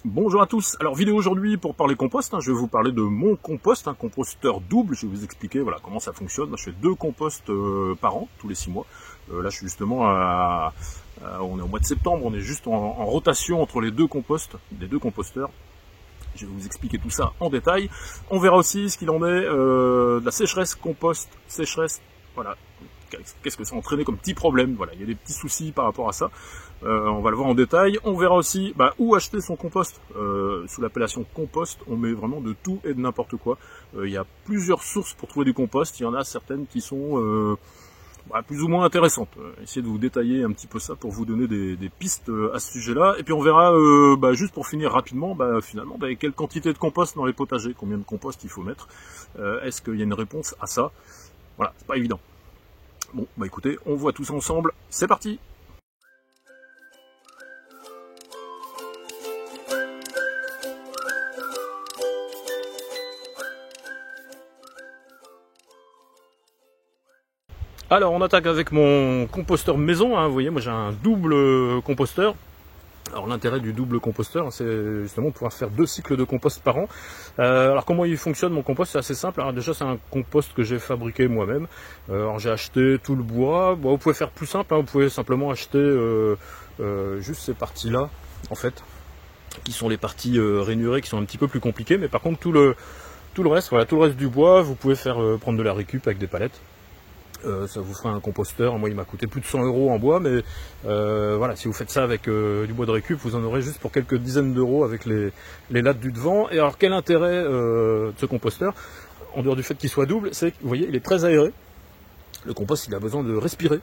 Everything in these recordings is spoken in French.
Bonjour à tous. Alors vidéo aujourd'hui pour parler compost, je vais vous parler de mon compost, un composteur double. Je vais vous expliquer voilà comment ça fonctionne. Moi, je fais 2 composts par an, tous les 6 mois. Là je suis justement on est au mois de septembre, on est juste en rotation entre les deux composts, les deux composteurs. Je vais vous expliquer tout ça en détail. On verra aussi ce qu'il en est de la sécheresse, compost, sécheresse, voilà. Qu'est-ce que ça a entraîné comme petit problème, voilà, il y a des petits soucis par rapport à ça. On va le voir en détail. On verra aussi où acheter son compost. Sous l'appellation compost, on met vraiment de tout et de n'importe quoi. Il y a plusieurs sources pour trouver du compost. Il y en a certaines qui sont plus ou moins intéressantes. Essayez de vous détailler un petit peu ça pour vous donner des pistes à ce sujet-là. Et puis on verra, juste pour finir rapidement, finalement, quelle quantité de compost dans les potagers, combien de compost il faut mettre. Est-ce qu'il y a une réponse à ça? Voilà, c'est pas évident. Bon, écoutez, on voit tout ça ensemble. C'est parti! Alors on attaque avec mon composteur maison, vous voyez moi j'ai un double composteur. Alors l'intérêt du double composteur, c'est justement de pouvoir faire 2 cycles de compost par an. Alors comment il fonctionne mon compost? C'est assez simple. Alors déjà c'est un compost que j'ai fabriqué moi-même. Alors j'ai acheté tout le bois. Vous pouvez faire plus simple, vous pouvez simplement acheter juste ces parties-là en fait, qui sont les parties rainurées, qui sont un petit peu plus compliquées. Mais par contre tout le reste, voilà, tout le reste du bois, vous pouvez faire prendre de la récup avec des palettes. Ça vous fera un composteur. Moi il m'a coûté plus de 100 € en bois, mais voilà, si vous faites ça avec du bois de récup, vous en aurez juste pour quelques dizaines d'euros avec les lattes du devant. Et alors quel intérêt de ce composteur, en dehors du fait qu'il soit double, c'est que vous voyez il est très aéré. Le compost il a besoin de respirer,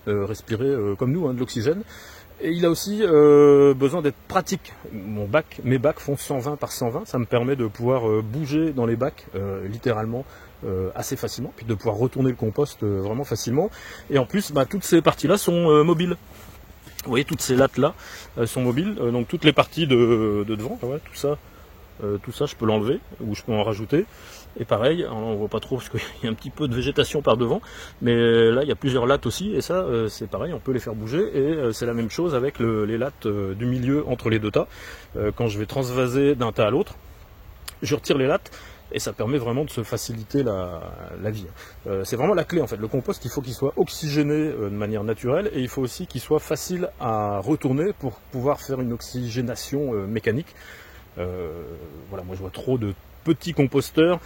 comme nous, de l'oxygène. Et il a aussi besoin d'être pratique. Mes bacs font 120 par 120, ça me permet de pouvoir bouger dans les bacs littéralement assez facilement, puis de pouvoir retourner le compost vraiment facilement. Et en plus, toutes ces parties-là sont mobiles. Vous voyez, toutes ces lattes-là sont mobiles, donc toutes les parties de devant, voilà, tout ça je peux l'enlever, ou je peux en rajouter. Et pareil, on voit pas trop parce qu'il y a un petit peu de végétation par devant, mais là il y a plusieurs lattes aussi, et ça c'est pareil, on peut les faire bouger, et c'est la même chose avec les lattes du milieu entre les deux tas. Quand je vais transvaser d'un tas à l'autre, je retire les lattes, et ça permet vraiment de se faciliter la vie. C'est vraiment la clé en fait. Le compost, il faut qu'il soit oxygéné de manière naturelle, et il faut aussi qu'il soit facile à retourner pour pouvoir faire une oxygénation mécanique. Voilà, moi je vois trop de petits composteurs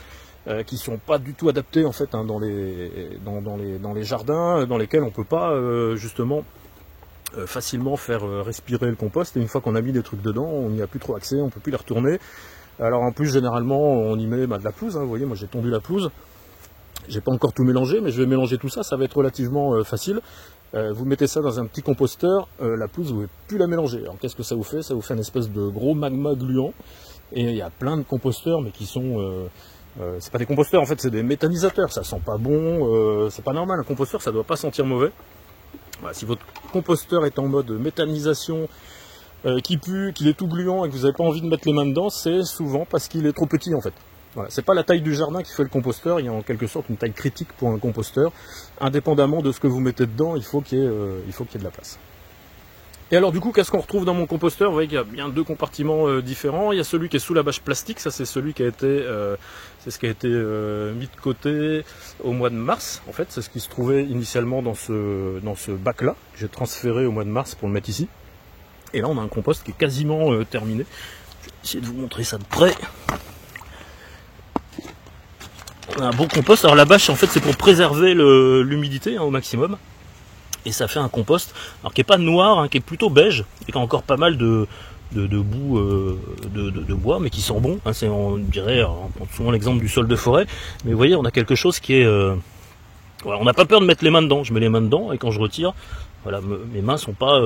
qui sont pas du tout adaptés en fait dans les jardins, dans lesquels on peut pas justement facilement faire respirer le compost, et une fois qu'on a mis des trucs dedans, on n'y a plus trop accès, on peut plus les retourner. Alors en plus généralement on y met de la pelouse, vous voyez moi j'ai tondu la pelouse, j'ai pas encore tout mélangé, mais je vais mélanger tout ça, ça va être relativement facile. Vous mettez ça dans un petit composteur, la pelouse vous ne pouvez plus la mélanger. Alors qu'est-ce que ça vous fait? Ça vous fait une espèce de gros magma gluant, et il y a plein de composteurs mais qui sont c'est pas des composteurs en fait, c'est des méthanisateurs, ça sent pas bon, c'est pas normal, un composteur ça doit pas sentir mauvais. Voilà, si votre composteur est en mode méthanisation, qui pue, qu'il est tout gluant et que vous n'avez pas envie de mettre les mains dedans, c'est souvent parce qu'il est trop petit en fait. Voilà, c'est pas la taille du jardin qui fait le composteur, il y a en quelque sorte une taille critique pour un composteur. Indépendamment de ce que vous mettez dedans, il faut qu'il y ait de la place. Et alors du coup, qu'est-ce qu'on retrouve dans mon composteur? Vous voyez qu'il y a bien 2 compartiments différents. Il y a celui qui est sous la bâche plastique, ça c'est celui qui a été, mis de côté au mois de mars. En fait, c'est ce qui se trouvait initialement dans ce bac-là, que j'ai transféré au mois de mars pour le mettre ici. Et là, on a un compost qui est quasiment terminé. Je vais essayer de vous montrer ça de près. On a un bon compost. Alors la bâche, en fait, c'est pour préserver l'humidité au maximum. Et ça fait un compost, alors qui est pas noir, qui est plutôt beige, et qui a encore pas mal de boue de bois, mais qui sent bon. On dirait, on prend souvent l'exemple du sol de forêt, mais vous voyez, on a quelque chose qui est... voilà, on n'a pas peur de mettre les mains dedans. Je mets les mains dedans, et quand je retire, voilà, mes mains sont pas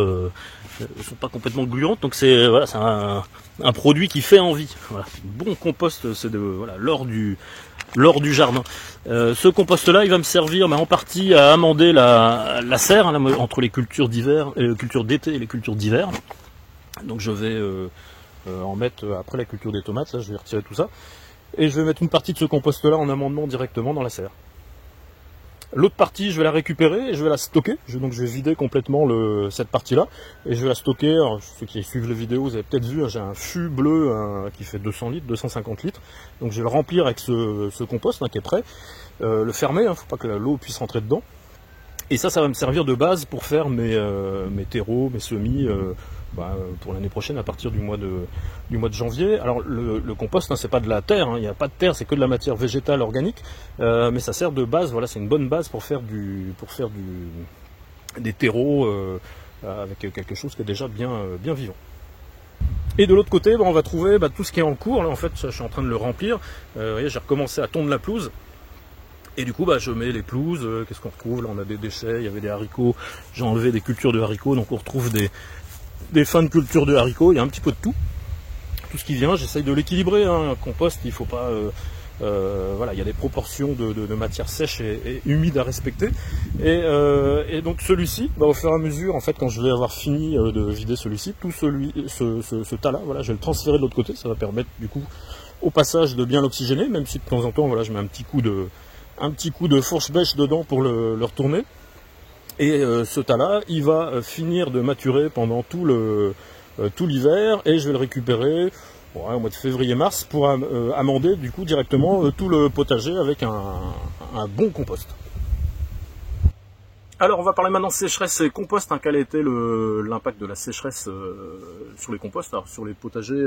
complètement gluantes, donc c'est voilà, c'est un produit qui fait envie. Voilà. Bon compost, c'est l'or du jardin. Ce compost-là, il va me servir en partie à amender la serre entre les cultures d'hiver, les cultures d'été et les cultures d'hiver. Donc je vais en mettre après la culture des tomates. Là, je vais retirer tout ça, et je vais mettre une partie de ce compost-là en amendement directement dans la serre. L'autre partie, je vais la récupérer et je vais la stocker. Donc je vais vider complètement cette partie-là et je vais la stocker. Alors, ceux qui suivent les vidéos, vous avez peut-être vu, j'ai un fût bleu qui fait 200 litres, 250 litres. Donc je vais le remplir avec ce compost qui est prêt. Le fermer, faut pas que l'eau puisse rentrer dedans. Et ça va me servir de base pour faire mes terreaux, mes semis pour l'année prochaine à partir du mois de janvier. Alors le compost, c'est pas de la terre, il n'y a pas de terre, c'est que de la matière végétale organique, mais ça sert de base. Voilà, c'est une bonne base pour faire des terreaux avec quelque chose qui est déjà bien vivant. Et de l'autre côté, on va trouver tout ce qui est en cours. Là, en fait, je suis en train de le remplir. Vous voyez, j'ai recommencé à tondre la pelouse. Et du coup, je mets les pelouses. Qu'est-ce qu'on retrouve? Là, on a des déchets, il y avait des haricots. J'ai enlevé des cultures de haricots, donc on retrouve des fins de culture de haricots. Il y a un petit peu de tout. Tout ce qui vient, j'essaye de l'équilibrer. Un compost, il faut pas... voilà, il y a des proportions de matière sèche et humide à respecter. Et donc celui-ci, au fur et à mesure, en fait, quand je vais avoir fini de vider celui-ci, tout ce tas-là, voilà, je vais le transférer de l'autre côté. Ça va permettre du coup au passage de bien l'oxygéner, même si de temps en temps, voilà, je mets un petit coup de fourche-bêche dedans pour le retourner. Et ce tas-là, il va finir de maturer pendant tout l'hiver, et je vais le récupérer au mois de février-mars pour amender du coup directement tout le potager avec un bon compost. Alors on va parler maintenant sécheresse et compost. Quel a été l'impact de la sécheresse sur les composts? Alors sur les potagers,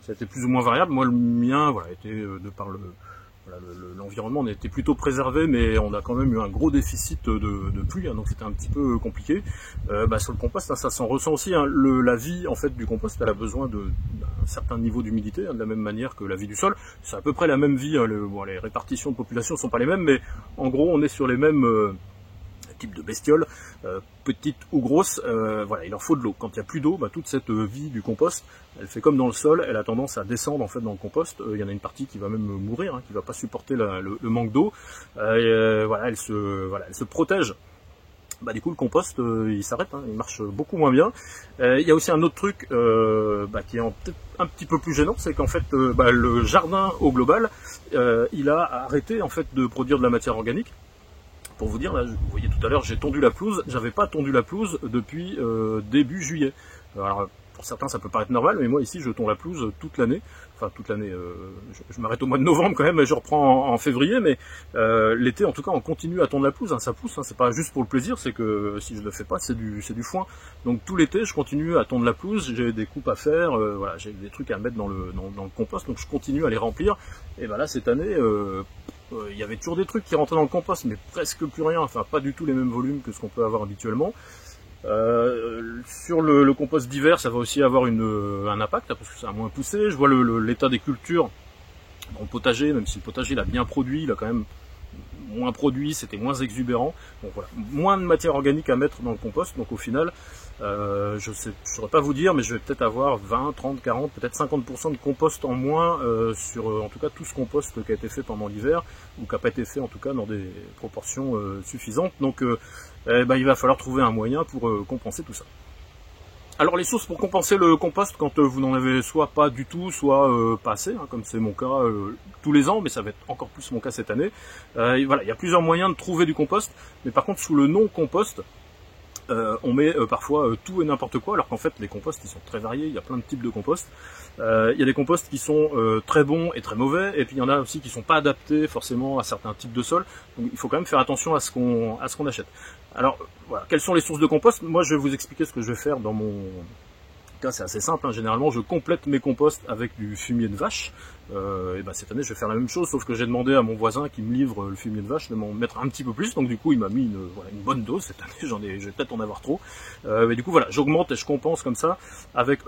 ça a été plus ou moins variable. Moi le mien, voilà, était de par l'environnement, on était plutôt préservé, mais on a quand même eu un gros déficit de pluie, donc c'était un petit peu compliqué. Sur le compost, ça s'en ressent aussi. La vie en fait du compost, elle a besoin d'un certain niveau d'humidité, de la même manière que la vie du sol. C'est à peu près la même vie. Les répartitions de population ne sont pas les mêmes, mais en gros, on est sur les mêmes types de bestioles, petites ou grosses. Voilà, il leur faut de l'eau. Quand il n'y a plus d'eau, toute cette vie du compost, elle fait comme dans le sol, elle a tendance à descendre en fait dans le compost. Il y en a une partie qui va même mourir, qui va pas supporter le manque d'eau. Elle se protège. Du coup le compost il s'arrête, il marche beaucoup moins bien. Il y a aussi un autre truc qui est peut-être un petit peu plus gênant, c'est qu'en fait le jardin au global, il a arrêté en fait de produire de la matière organique. Pour vous dire, là, vous voyez tout à l'heure, j'ai tondu la pelouse. J'avais pas tondu la pelouse depuis début juillet. Alors, pour certains, ça peut paraître normal, mais moi ici, je tonds la pelouse toute l'année. Enfin, toute l'année. Je m'arrête au mois de novembre quand même, et je reprends en février. Mais l'été, en tout cas, on continue à tondre la pelouse. Ça pousse. C'est pas juste pour le plaisir. C'est que si je le fais pas, c'est du foin. Donc tout l'été, je continue à tondre la pelouse. J'ai des coupes à faire. Voilà, j'ai des trucs à mettre dans le compost. Donc je continue à les remplir. Et là, cette année. Il y avait toujours des trucs qui rentraient dans le compost, mais presque plus rien, enfin pas du tout les mêmes volumes que ce qu'on peut avoir habituellement. Sur le compost d'hiver, ça va aussi avoir un impact, parce que ça a moins poussé. Je vois l'état des cultures dans le potager, même si le potager il a bien produit, il a quand même moins produit, c'était moins exubérant. Donc voilà, moins de matière organique à mettre dans le compost, donc au final, je ne saurais pas vous dire, mais je vais peut-être avoir 20, 30, 40, peut-être 50% de compost en moins sur en tout cas tout ce compost qui a été fait pendant l'hiver, ou qui n'a pas été fait en tout cas dans des proportions suffisantes. Donc il va falloir trouver un moyen pour compenser tout ça. Alors les sources pour compenser le compost quand vous n'en avez soit pas du tout, soit pas assez, comme c'est mon cas tous les ans, mais ça va être encore plus mon cas cette année. Voilà, il y a plusieurs moyens de trouver du compost, mais par contre sous le nom compost, on met parfois tout et n'importe quoi, alors qu'en fait les composts ils sont très variés, il y a plein de types de compost. Il y a des composts qui sont très bons et très mauvais, et puis il y en a aussi qui sont pas adaptés forcément à certains types de sols, donc il faut quand même faire attention à ce qu'on achète. Alors voilà, quelles sont les sources de compost? Moi je vais vous expliquer ce que je vais faire dans mon cas, c'est assez simple, généralement je complète mes composts avec du fumier de vache. Cette année je vais faire la même chose, sauf que j'ai demandé à mon voisin qui me livre le fumier de vache de m'en mettre un petit peu plus, donc du coup il m'a mis une bonne dose cette année. Je vais peut-être en avoir trop, mais du coup voilà, j'augmente et je compense comme ça avec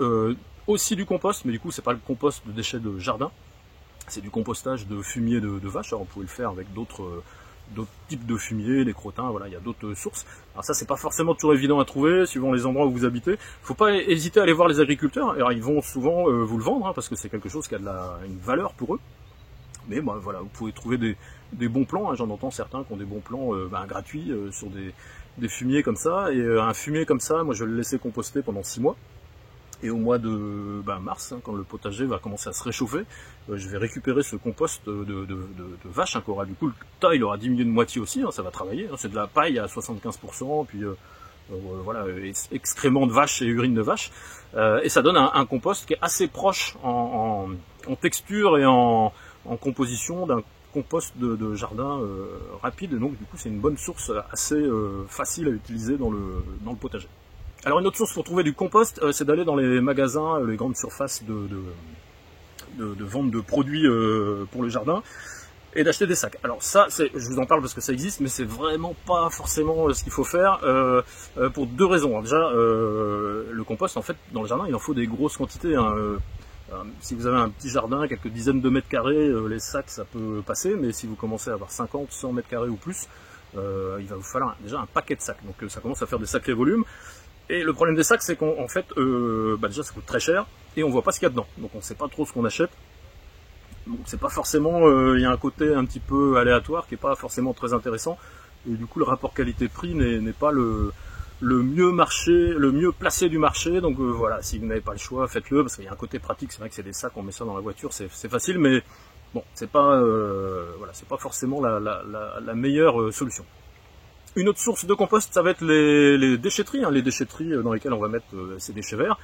aussi du compost, mais du coup c'est pas le compost de déchets de jardin, c'est du compostage de fumier de vache. Alors vous pouvez le faire avec d'autres types de fumier, les crottins, voilà, il y a d'autres sources. Alors ça c'est pas forcément toujours évident à trouver, suivant les endroits où vous habitez. Faut pas hésiter à aller voir les agriculteurs. Alors ils vont souvent vous le vendre, parce que c'est quelque chose qui a une valeur pour eux. Mais voilà, vous pouvez trouver des bons plans, j'en entends certains qui ont des bons plans gratuits sur des fumiers comme ça. Et un fumier comme ça, moi je vais le laisser composter pendant 6 mois. Et au mois de mars, quand le potager va commencer à se réchauffer, je vais récupérer ce compost de vache qui aura du coup le tas, il aura diminué de moitié aussi, ça va travailler. C'est de la paille à 75%, puis voilà, excréments de vache et urine de vache. Et ça donne un compost qui est assez proche en texture et en composition d'un compost de jardin rapide. Donc du coup c'est une bonne source assez facile à utiliser dans le potager. Alors une autre source pour trouver du compost, c'est d'aller dans les magasins, les grandes surfaces de vente de produits pour le jardin, et d'acheter des sacs. Alors ça, je vous en parle parce que ça existe, mais c'est vraiment pas forcément ce qu'il faut faire, pour deux raisons. Alors déjà, le compost, en fait, dans le jardin, il en faut des grosses quantités. Si vous avez un petit jardin, quelques dizaines de mètres carrés, les sacs, ça peut passer, mais si vous commencez à avoir 50, 100 mètres carrés ou plus, il va vous falloir déjà un paquet de sacs. Donc ça commence à faire des sacrés volumes. Et le problème des sacs, c'est qu'en fait, déjà ça coûte très cher et on voit pas ce qu'il y a dedans. Donc on sait pas trop ce qu'on achète. Donc c'est pas forcément, il y a un côté un petit peu aléatoire qui est pas forcément très intéressant. Et du coup, le rapport qualité-prix n'est pas le mieux placé du marché. Donc voilà, si vous n'avez pas le choix, faites-le parce qu'il y a un côté pratique. C'est vrai que c'est des sacs, on met ça dans la voiture, c'est facile, mais bon, c'est pas voilà, c'est pas forcément la meilleure solution. Une autre source de compost, ça va être les déchetteries, les déchetteries dans lesquelles on va mettre ces déchets verts.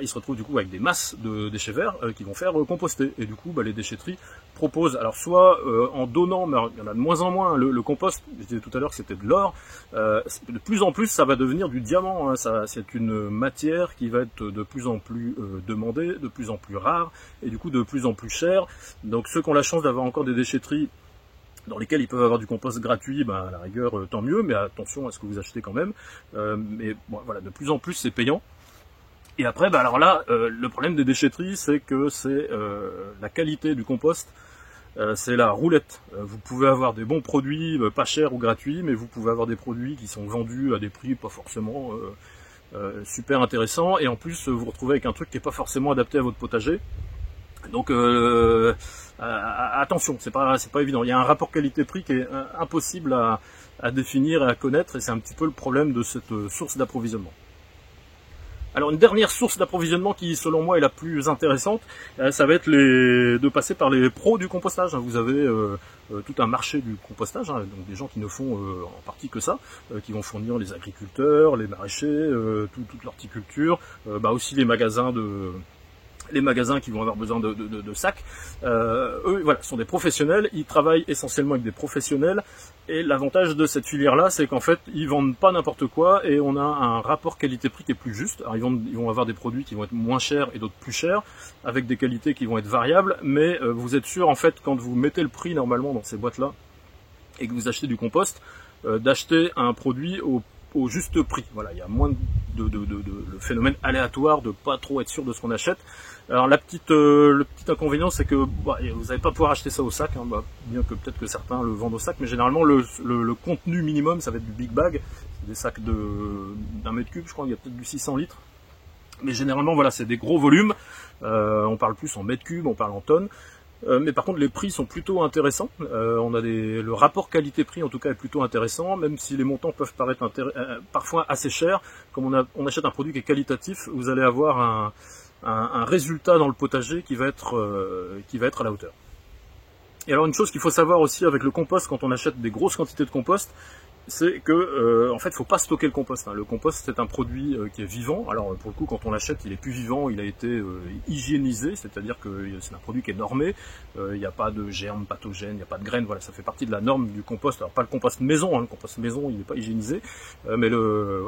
Ils se retrouvent du coup avec des masses de déchets verts qui vont faire composter. Et du coup, les déchetteries proposent, alors soit en donnant, mais il y en a de moins en moins, le compost, je disais tout à l'heure que c'était de l'or, de plus en plus ça va devenir du diamant. C'est une matière qui va être de plus en plus demandée, de plus en plus rare, et du coup de plus en plus chère. Donc ceux qui ont la chance d'avoir encore des déchetteries dans lesquels ils peuvent avoir du compost gratuit, à la rigueur, tant mieux, mais attention à ce que vous achetez quand même. Mais bon, voilà, de plus en plus c'est payant. Et après, alors là, le problème des déchetteries, c'est que c'est la qualité du compost, c'est la roulette. Vous pouvez avoir des bons produits, pas chers ou gratuits, mais vous pouvez avoir des produits qui sont vendus à des prix pas forcément super intéressants, et en plus vous retrouvez avec un truc qui n'est pas forcément adapté à votre potager. Donc attention, c'est pas évident. Il y a un rapport qualité-prix qui est impossible à définir et à connaître, et c'est un petit peu le problème de cette source d'approvisionnement. Alors une dernière source d'approvisionnement qui, selon moi, est la plus intéressante, ça va être de passer par les pros du compostage. Vous avez tout un marché du compostage, donc des gens qui ne font en partie que ça, qui vont fournir les agriculteurs, les maraîchers, toute l'horticulture, aussi les magasins qui vont avoir besoin de sacs. Eux, voilà, sont des professionnels, ils travaillent essentiellement avec des professionnels, et l'avantage de cette filière-là, c'est qu'en fait, ils vendent pas n'importe quoi, et on a un rapport qualité-prix qui est plus juste. Alors ils vont avoir des produits qui vont être moins chers et d'autres plus chers, avec des qualités qui vont être variables, mais vous êtes sûr, en fait, quand vous mettez le prix normalement dans ces boîtes-là, et que vous achetez du compost, d'acheter un produit au juste prix. Voilà, il y a moins le phénomène aléatoire de pas trop être sûr de ce qu'on achète. Alors le petit inconvénient, c'est que vous n'allez pas pouvoir acheter ça au sac, bien que peut-être que certains le vendent au sac, mais généralement le contenu minimum, ça va être du big bag, des sacs d'un mètre cube, je crois qu'il y a peut-être du 600 litres. Mais généralement, voilà, c'est des gros volumes, on parle plus en mètres cubes, on parle en tonnes. Mais par contre, les prix sont plutôt intéressants. On a le rapport qualité-prix, en tout cas, est plutôt intéressant, même si les montants peuvent paraître parfois assez chers. Comme on achète un produit qui est qualitatif, vous allez avoir un résultat dans le potager qui va être à la hauteur. Et alors, une chose qu'il faut savoir aussi avec le compost, quand on achète des grosses quantités de compost, c'est que en fait, faut pas stocker le compost. Le compost, c'est un produit qui est vivant. Alors pour le coup, quand on l'achète, il est plus vivant, il a été hygiénisé, c'est-à-dire que c'est un produit qui est normé. Il n'y a pas de germes pathogènes, il n'y a pas de graines. Voilà, ça fait partie de la norme du compost. Alors pas le compost maison, le compost maison, il n'est pas hygiénisé. Mais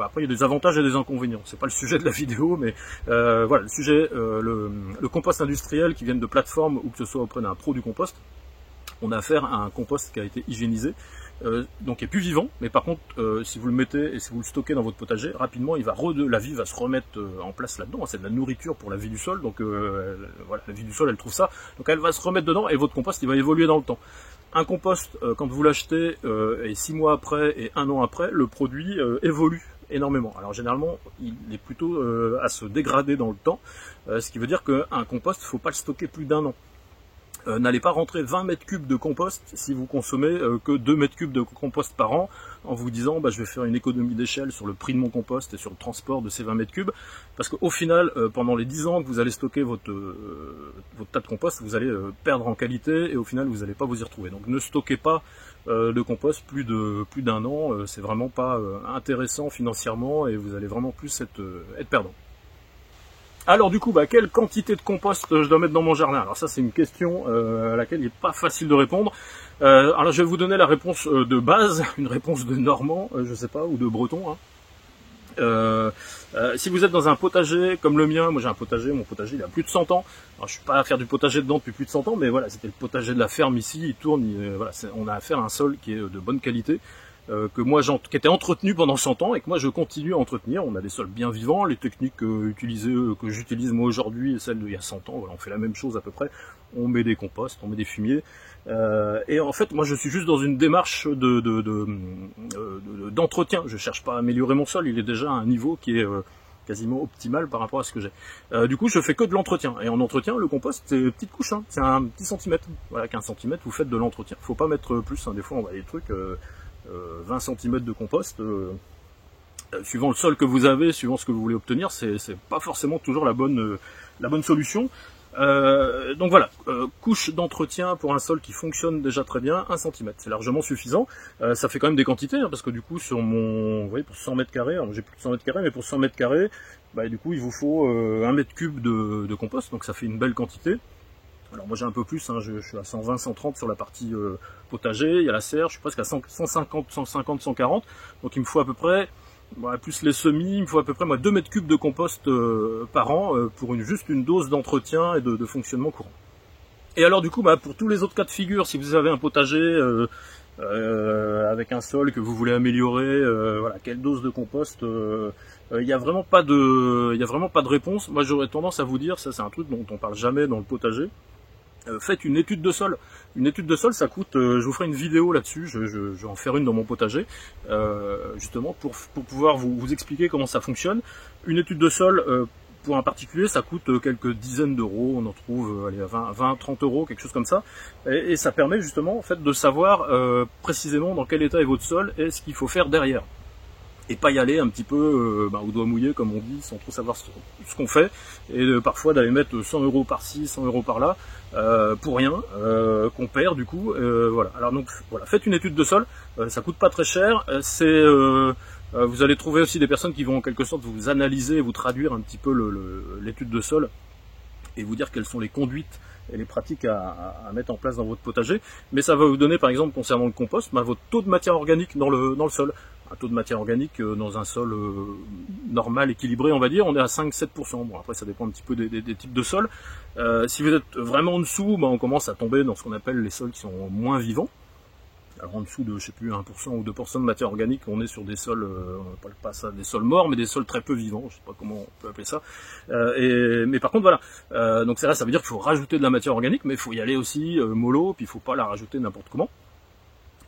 après, il y a des avantages et des inconvénients. C'est pas le sujet de la vidéo, mais voilà, le sujet, le compost industriel qui vient de plateformes ou que ce soit auprès d'un pro du compost, on a affaire à un compost qui a été hygiénisé. Donc qui est plus vivant, mais par contre si vous le mettez et si vous le stockez dans votre potager, rapidement la vie va se remettre en place là-dedans. C'est de la nourriture pour la vie du sol, donc voilà, la vie du sol elle trouve ça, donc elle va se remettre dedans et votre compost il va évoluer dans le temps. Un compost, quand vous l'achetez et 6 mois après et 1 an après, le produit évolue énormément. Alors généralement il est plutôt à se dégrader dans le temps, ce qui veut dire qu'un compost, il ne faut pas le stocker plus d'1 an. N'allez pas rentrer 20 mètres cubes de compost si vous consommez que 2 mètres cubes de compost par an, en vous disant je vais faire une économie d'échelle sur le prix de mon compost et sur le transport de ces 20 mètres cubes, parce qu'au final, pendant les 10 ans que vous allez stocker votre tas de compost, vous allez perdre en qualité et au final vous n'allez pas vous y retrouver. Donc ne stockez pas de compost plus d'un an, c'est vraiment pas intéressant financièrement et vous allez vraiment plus être perdant. Alors du coup, quelle quantité de compost je dois mettre dans mon jardin? Alors ça c'est une question à laquelle il n'est pas facile de répondre. Alors je vais vous donner la réponse de base, une réponse de Normand, je sais pas, ou de Breton. Hein. Si vous êtes dans un potager comme le mien, moi j'ai un potager, mon potager il a plus de 100 ans. Alors je suis pas à faire du potager dedans depuis plus de 100 ans, mais voilà, c'était le potager de la ferme ici, il tourne, voilà, on a affaire à un sol qui est de bonne qualité. Qui était entretenu pendant 100 ans et que moi je continue à entretenir. On a des sols bien vivants, les techniques que j'utilise moi aujourd'hui et celles d'il y a 100 ans, voilà, on fait la même chose à peu près. On met des composts, on met des fumiers, et en fait moi je suis juste dans une démarche d'entretien. Je cherche pas à améliorer mon sol, il est déjà à un niveau qui est quasiment optimal par rapport à ce que j'ai. Du coup je fais que de l'entretien, et en entretien le compost c'est une petite couche, hein, c'est un petit centimètre, voilà, 15 cm vous faites de l'entretien. Faut pas mettre plus, hein, des fois on voit des trucs 20 cm de compost, suivant le sol que vous avez, suivant ce que vous voulez obtenir, c'est pas forcément toujours la bonne solution. Donc voilà, couche d'entretien pour un sol qui fonctionne déjà très bien, 1 cm, c'est largement suffisant. Ça fait quand même des quantités, hein, parce que du coup sur vous voyez, pour 100 mètres carrés, alors j'ai plus de 100 mètres carrés, mais pour 100 mètres carrés, du coup il vous faut 1 mètre cube de compost, donc ça fait une belle quantité. Alors moi j'ai un peu plus, hein, je suis à 120, 130 sur la partie potager, il y a la serre, je suis presque à 150, 140, donc il me faut à peu près, plus les semis, il me faut à peu près 2 mètres cubes de compost par an pour juste une dose d'entretien et de fonctionnement courant. Et alors du coup, pour tous les autres cas de figure, si vous avez un potager avec un sol que vous voulez améliorer, voilà, quelle dose de compost, il n'y a vraiment pas de réponse. Moi j'aurais tendance à vous dire, ça c'est un truc dont on parle jamais dans le potager, faites une étude de sol. Une étude de sol, ça coûte, je vous ferai une vidéo là-dessus, je vais en faire une dans mon potager, justement pour pouvoir vous expliquer comment ça fonctionne. Une étude de sol, pour un particulier, ça coûte quelques dizaines d'euros, on en trouve allez, à 20-30 euros, quelque chose comme ça, et ça permet justement en fait de savoir précisément dans quel état est votre sol et ce qu'il faut faire derrière. Et pas y aller un petit peu au doigt mouillé, comme on dit, sans trop savoir ce qu'on fait, et parfois d'aller mettre 100 euros par-ci, 100 euros par-là, pour rien, qu'on perd du coup, voilà. Alors donc voilà, faites une étude de sol, ça coûte pas très cher, vous allez trouver aussi des personnes qui vont en quelque sorte vous analyser, vous traduire un petit peu l'étude de sol, et vous dire quelles sont les conduites et les pratiques à mettre en place dans votre potager, mais ça va vous donner par exemple concernant le compost, votre taux de matière organique dans le sol. Un taux de matière organique dans un sol normal, équilibré, on va dire, on est à 5-7%. Bon, après ça dépend un petit peu des types de sols. Si vous êtes vraiment en dessous, on commence à tomber dans ce qu'on appelle les sols qui sont moins vivants. Alors en dessous de, je sais plus, 1% ou 2% de matière organique, on est sur des sols, on n'appelle pas ça des sols morts, mais des sols très peu vivants, je sais pas comment on peut appeler ça. Mais par contre, voilà, donc ça veut dire qu'il faut rajouter de la matière organique, mais il faut y aller aussi mollo, puis il faut pas la rajouter n'importe comment.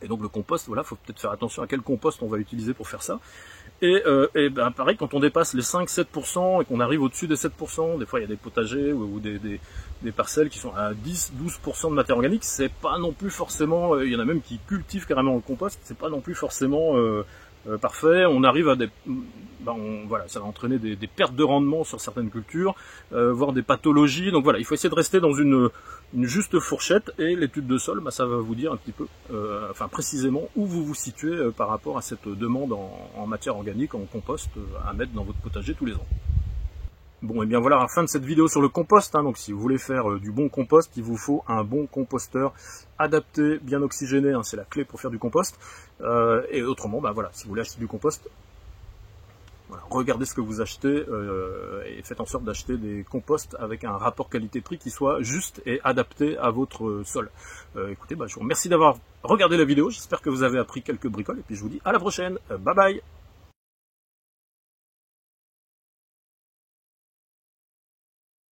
Et donc le compost, voilà, faut peut-être faire attention à quel compost on va utiliser pour faire ça. Et pareil, quand on dépasse les 5-7% et qu'on arrive au-dessus des 7%, des fois il y a des potagers ou des parcelles qui sont à 10-12% de matière organique, c'est pas non plus forcément, il y en a même qui cultivent carrément le compost, c'est pas non plus forcément parfait. On arrive à voilà, ça va entraîner des pertes de rendement sur certaines cultures, voire des pathologies. Donc voilà, il faut essayer de rester dans une juste fourchette, et l'étude de sol, ça va vous dire un petit peu, précisément où vous vous situez par rapport à cette demande en matière organique, en compost, à mettre dans votre potager tous les ans. Bon, et bien voilà la fin de cette vidéo sur le compost, hein. Donc si vous voulez faire du bon compost, il vous faut un bon composteur adapté, bien oxygéné, hein, c'est la clé pour faire du compost. Et autrement, voilà, si vous voulez acheter du compost, voilà, regardez ce que vous achetez et faites en sorte d'acheter des composts avec un rapport qualité-prix qui soit juste et adapté à votre sol. Écoutez, je vous remercie d'avoir regardé la vidéo, j'espère que vous avez appris quelques bricoles, et puis je vous dis à la prochaine, bye bye.